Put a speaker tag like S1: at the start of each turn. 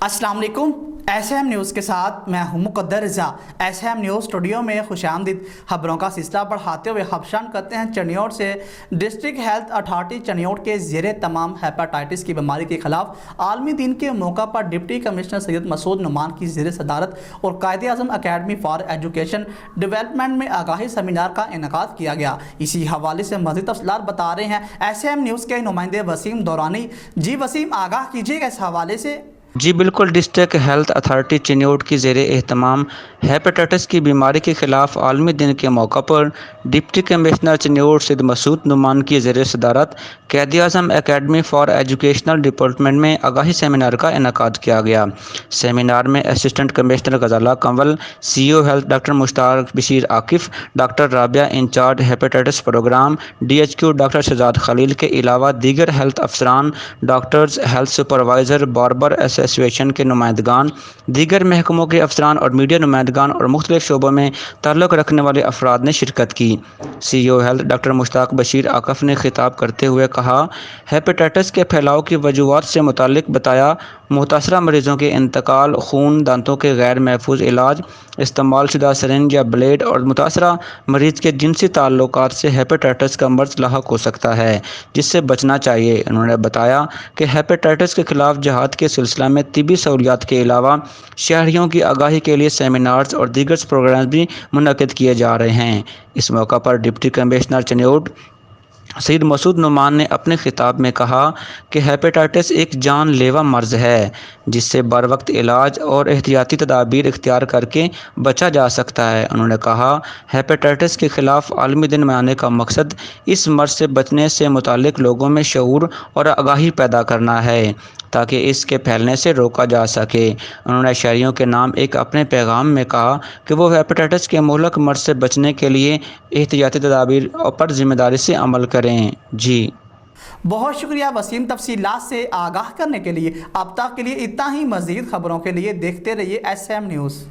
S1: अस्सलाम वालेकुम। SM news के साथ मैं हूं मुक़द्दर रज़ा। एसएम न्यूज़ स्टूडियो में खुशामदीद। खबरों का सिलसिला बढ़ाते हुए खबशान करते हैं चनियोट से। डिस्ट्रिक्ट हेल्थ अथॉरिटी चनियोट के ज़ेरे तमाम हेपेटाइटिस की बीमारी के खिलाफ आलमी दिन के मौका पर डिप्टी कमिश्नर सैयद मसूद नुमान की ज़ेर सदारत और Quaid-e-Azam academy for education development में आगाही सेमिनार का इनेकाद किया गया। इसी हवाले से मज़ीद तफसीलात बता रहे हैं एसएम न्यूज़ के नुमाइंदे वसीम दौरानी। जी वसीम, आगाह कीजिएगा इस हवाले से।
S2: जी बिल्कुल। डिस्ट्रिक्ट हेल्थ अथॉरिटी चनियोट की ज़ेरे एहतमाम हेपेटाइटिस की बीमारी के ख़िलाफ़ आलमी दिन के मौका पर डिप्टी कमिश्नर चनियोट सैयद मसूद नुमान की ज़ेर सदारत Quaid-e-Azam academy for educational development में आगाही सेमिनार का इनेकाद किया गया। सेमिनार में assistant commissioner Ghazala Kanwal, CEO health doctor Mushtaq Bashir Akif, doctor Rabia incharge hepatitis programme, DHQ doctor Shahzad Khalil के अलावा दीगर हेल्थ अफसरान, doctors, health supervisor, barber association के नुमाइंदगान, दीगर महकमों के अफसरान और मीडिया नुमाइंदगान और मुख्तलिफ शोबों में ताल्लुक़ रखने वाले अफराद ने शिरकत की। CEO health doctor Mushtaq Bashir Akif ने खिताब करते हुए कहा, हेपेटाइटिस के फैलाव की वजूहात से मुतालिक बताया। मुतासरा मरीज़ों के इंतकाल, खून, दांतों के गैर महफूज इलाज, इस्तेमाल शुदा सिरिंज या ब्लेड और मुतासरा मरीज़ के जिनसी ताल्लुकात से हेपेटाइटिस का मर्ज़ लाहक हो सकता है, जिससे बचना चाहिए। उन्होंने बताया कि हेपेटाइटिस के ख़िलाफ़ जहाद के सिलसिला में तिबी सहूलियात के अलावा शहरियों की आगाही के लिए सेमिनार्स और दीगर प्रोग्राम भी मुनक़िद किए जा रहे हैं। इस मौका पर डिप्टी कमिश्नर चनियोट सैयद मसूद नुमान ने अपने खिताब में कहा कि हेपेटाइटिस एक जानलेवा मर्ज़ है, जिससे बर वक्त इलाज और एहतियाती तदाबीर इख्तियार करके बचा जा सकता है। उन्होंने कहा, हेपेटाइटिस के ख़िलाफ़ आलमी दिन मनाने का मकसद इस मर्ज़ से बचने से मुताल्लिक़ लोगों में शऊर और आगाही पैदा करना है, ताकि इसके फैलने से रोका जा सके। उन्होंने शहरियों के नाम एक अपने पैगाम में कहा कि वो हेपेटाइटिस के मुहलक मर्ज़ से बचने के लिए एहतियाती तदाबीर पर ज़िम्मेदारी से अमल करें। जी
S1: बहुत शुक्रिया वसीम, तफसीलात से आगाह करने के लिए। अब तक के लिए इतना ही। मज़ीद खबरों के लिए देखते रहिए एसएम न्यूज़।